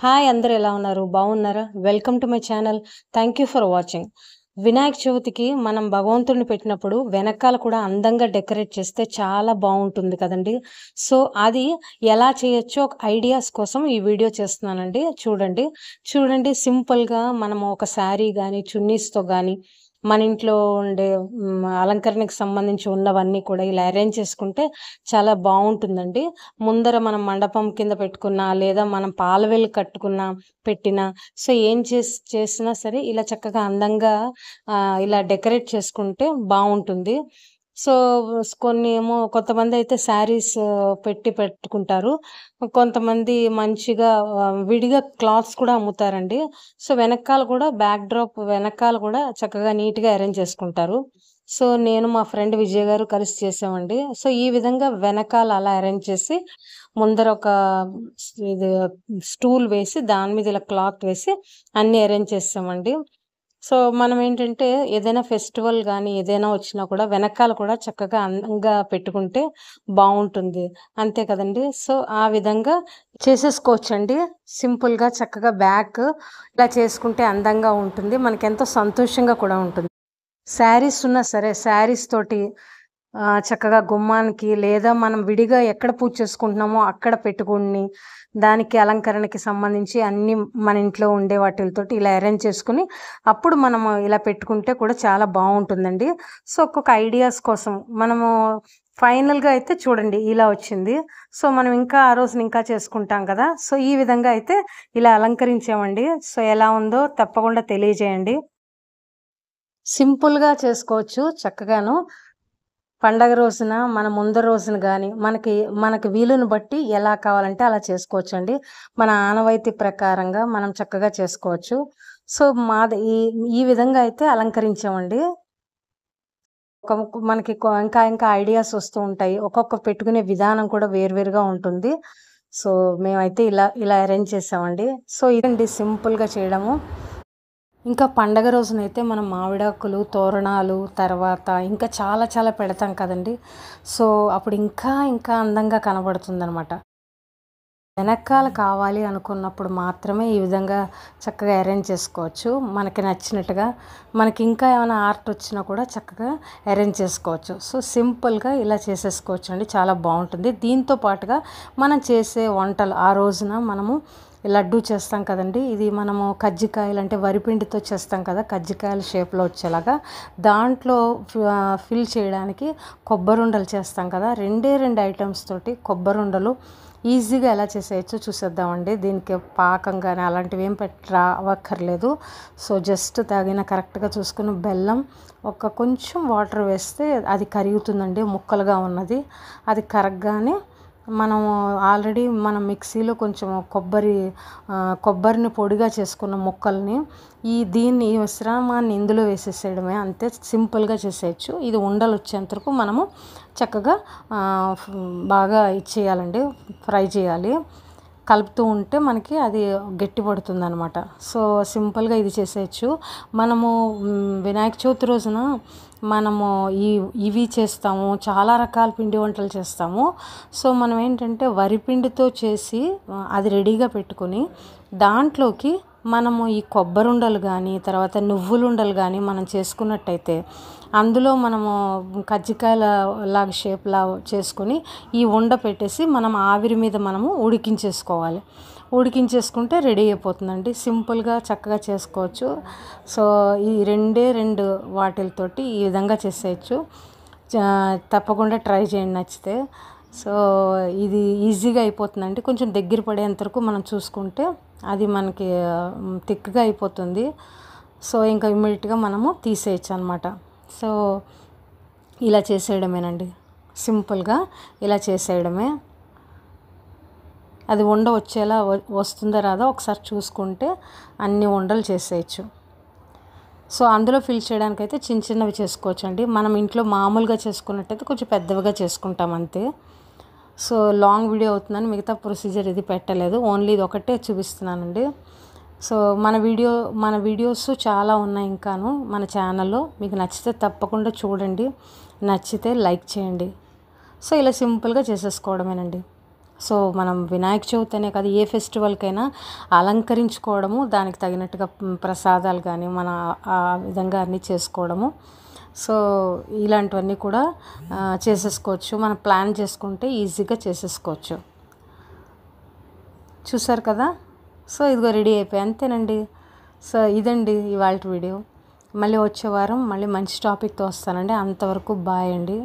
Hi అందరూ ఎలా ఉన్నారు? బాగున్నారా? Welcome to my channel. Thank you for watching. Vinayaka చవితికి మనం భగవంతుడిని పెట్టినప్పుడు వెనకాల కూడా అందంగా డెకరేట్ చేస్తే చాలా బావుంటుంది కదండీ! సో, అది ఎలా చేయొచ్చో ఒక ఐడియాస్ కోసం ఈ వీడియో చేస్తున్నానండి. చూడండి సింపుల్‌గా మనము ఒక శారీ గాని, చున్నీస్‌తో గాని మన ఇంట్లో ఉండే అలంకరణకి సంబంధించి ఉన్నవన్నీ కూడా ఇలా అరేంజ్ చేసుకుంటే చాలా బావుంటుందండి. ముందర మనం మండపం కింద పెట్టుకున్నా, లేదా మనం పాలవెల్లి కట్టుకున్నా, పెట్టినా సో, ఏం చేసినా సరే ఇలా చక్కగా అందంగా ఇలా డెకరేట్ చేసుకుంటే బావుంటుంది. సో, కొన్ని ఏమో కొంతమందయితే శారీస్ పెట్టుకుంటారు. కొంతమంది మంచిగా విడిగా క్లాత్స్ కూడా అమ్ముతారండి. సో, వెనకాల కూడా బ్యాక్ డ్రాప్ వెనకాల కూడా చక్కగా నీట్‌గా అరేంజ్ చేసుకుంటారు. సో, నేను మా ఫ్రెండ్ విజయ గారు కలిసి చేసామండి. సో, ఈ విధంగా వెనకాల అలా అరేంజ్ చేసి ముందర ఒక ఇది స్టూల్ వేసి దాని మీద ఇలా క్లాత్ వేసి అన్నీ అరేంజ్ చేసామండి. సో, మనమేంటంటే ఏదైనా ఫెస్టివల్ గానీ, ఏదైనా వచ్చినా కూడా వెనకాల కూడా చక్కగా అందంగా పెట్టుకుంటే బావుంటుంది. అంతే కదండీ! సో, ఆ విధంగా చేసేసుకోవచ్చండి. సింపుల్‌గా చక్కగా బ్యాక్ ఇలా చేసుకుంటే అందంగా ఉంటుంది. మనకెంతో సంతోషంగా కూడా ఉంటుంది. శారీస్ ఉన్నా సరే శారీస్ తోటి చక్కగా గుమ్మానికి లేదా మనం విడిగా ఎక్కడ పూజ చేసుకుంటున్నామో అక్కడ పెట్టుకొని, దానికి అలంకరణకి సంబంధించి అన్నీ మన ఇంట్లో ఉండే వాటిలతోటి ఇలా అరేంజ్ చేసుకొని, అప్పుడు మనము ఇలా పెట్టుకుంటే కూడా చాలా బావుంటుందండి. సో, ఒక్కొక్క ఐడియాస్ కోసం మనము ఫైనల్‌గా అయితే చూడండి ఇలా వచ్చింది. సో, మనం ఇంకా ఆ రోజున ఇంకా చేసుకుంటాం కదా! సో, ఈ విధంగా అయితే ఇలా అలంకరించామండి. సో, ఎలా ఉందో తప్పకుండా తెలియజేయండి. సింపుల్‌గా చేసుకోవచ్చు చక్కగాను. పండగ రోజున, మన ముందర రోజున గాని, మనకి వీలుని బట్టి ఎలా కావాలంటే అలా చేసుకోవచ్చండి. మన ఆనవాయితీ ప్రకారంగా మనం చక్కగా చేసుకోవచ్చు. సో, మాది ఈ ఈ విధంగా అయితే అలంకరించామండి. ఒక మనకి ఇంకా ఐడియాస్ వస్తూ ఉంటాయి. ఒక్కొక్క పెట్టుకునే విధానం కూడా వేరువేరుగా ఉంటుంది. సో, మేమైతే ఇలా అరేంజ్ చేసామండి. సో, ఇదండి సింపుల్‌గా చేయడము. ఇంకా పండగ రోజునైతే మనం మామిడాకులు, తోరణాలు తర్వాత ఇంకా చాలా చాలా పెడతాం కదండీ! సో, అప్పుడు ఇంకా అందంగా కనబడుతుందనమాట. వెనకాల కావాలి అనుకున్నప్పుడు మాత్రమే ఈ విధంగా చక్కగా అరేంజ్ చేసుకోవచ్చు. మనకి నచ్చినట్టుగా. మనకి ఇంకా ఏమైనా ఆర్ట్ వచ్చినా కూడా చక్కగా అరేంజ్ చేసుకోవచ్చు. సో, సింపుల్‌గా ఇలా చేసేసుకోవచ్చండి. చాలా బావుంటుంది. దీంతో పాటుగా మనం చేసే వంటలు ఆ రోజున మనము లడ్డూ చేస్తాం కదండీ! ఇది మనము కజ్జికాయలు అంటే వరిపిండితో చేస్తాం కదా! కజ్జికాయల షేప్‌లో వచ్చేలాగా. దాంట్లో ఫిల్ చేయడానికి కొబ్బరుండలు చేస్తాం కదా! 2 ఐటెమ్స్ తోటి కొబ్బరుండలు ఈజీగా ఎలా చేసేయచ్చో చూసేద్దామండి. దీనికి పాకం గాని అలాంటివి ఏం అవ్వక్కర్లేదు. సో, జస్ట్ తగిన కరెక్ట్‌గా చూసుకుని బెల్లం కొంచెం వాటర్ వేస్తే అది కరుగుతుందండి ముక్కలుగా ఉన్నది. అది కరగ్గానే మనము ఆల్రెడీ మనం మిక్సీలో కొంచెం కొబ్బరిని పొడిగా చేసుకున్న ముక్కల్ని ఈ మిశ్రమాన్ని ఇందులో వేసేసేయడమే. అంతే సింపుల్‌గా చేసేయచ్చు. ఇది ఉండలు వచ్చేంత వరకు మనము చక్కగా బాగా ఇచ్చేయాలండి. ఫ్రై చేయాలి. కలుపుతూ ఉంటే మనకి అది గట్టి పడుతుందనమాట. సో, సింపుల్‌గా ఇది చేసేయచ్చు. మనము వినాయక చవితి రోజున మనము ఇవి చేస్తాము. చాలా రకాల పిండి వంటలు చేస్తాము. సో, మనం ఏంటంటే వరిపిండితో చేసి అది రెడీగా పెట్టుకొని దాంట్లోకి మనము ఈ కొబ్బరుండలు గానీ, తర్వాత నువ్వులుండలు గానీ మనం చేసుకున్నట్టయితే అందులో మనము కజ్జికాయల లాగా షేప్‌లా చేసుకొని ఈ ఉండ పెట్టేసి మనం ఆవిరి మీద మనము ఉడికించేసుకోవాలి. ఉడికించేసుకుంటే రెడీ అయిపోతుందండి. సింపుల్‌గా చక్కగా చేసుకోవచ్చు. సో, ఈ 2 వాటిలతోటి ఈ విధంగా చేసేయచ్చు. తప్పకుండా ట్రై చేయండి నచ్చితే. సో, ఇది ఈజీగా అయిపోతుందండి. కొంచెం దగ్గర పడేంత వరకు మనం చూసుకుంటే అది మనకి థిక్‌గా అయిపోతుంది. సో, ఇంకా ఇమ్మీడియట్‌గా మనము తీసేయచ్చు అనమాట. సో, ఇలా చేసేయడమేనండి. సింపుల్‌గా ఇలా చేసేయడమే. అది ఉండ వచ్చేలా వస్తుందా రాదా ఒకసారి చూసుకుంటే అన్ని ఉండలు చేసేయచ్చు. సో, అందులో ఫిల్ చేయడానికైతే చిన్నవి చేసుకోవచ్చండి. మనం ఇంట్లో మామూలుగా చేసుకున్నట్టయితే కొంచెం పెద్దవిగా చేసుకుంటాం అంతే. సో, లాంగ్ వీడియో అవుతుందని మిగతా ప్రొసీజర్ ఇది పెట్టలేదు. ఓన్లీ ఇది ఒకటే చూపిస్తున్నానండి. సో, మన వీడియోస్ చాలా ఉన్నాయి ఇంకాను మన ఛానల్లో. మీకు నచ్చితే తప్పకుండా చూడండి. నచ్చితే లైక్ చేయండి. సో, ఇలా సింపుల్‌గా చేసేసుకోవడమేనండి. సో మనం వినాయక చవితి అనే కాదు, ఏ ఫెస్టివల్కైనా అలంకరించుకోవడము, దానికి తగినట్టుగా ప్రసాదాలు కానీ మన ఆ విధంగా అన్నీ చేసుకోవడము. సో ఇలాంటివన్నీ కూడా చేసేసుకోవచ్చు, మనం ప్లాన్ చేసుకుంటే ఈజీగా చేసేసుకోవచ్చు. చూసారు కదా. సో ఇదిగో రెడీ అయిపోయి అంతేనండి. సో ఇదండి ఇవాళ వీడియో. మళ్ళీ వచ్చే వారం మళ్ళీ మంచి టాపిక్తో వస్తానండి. అంతవరకు బాయ్ అండి.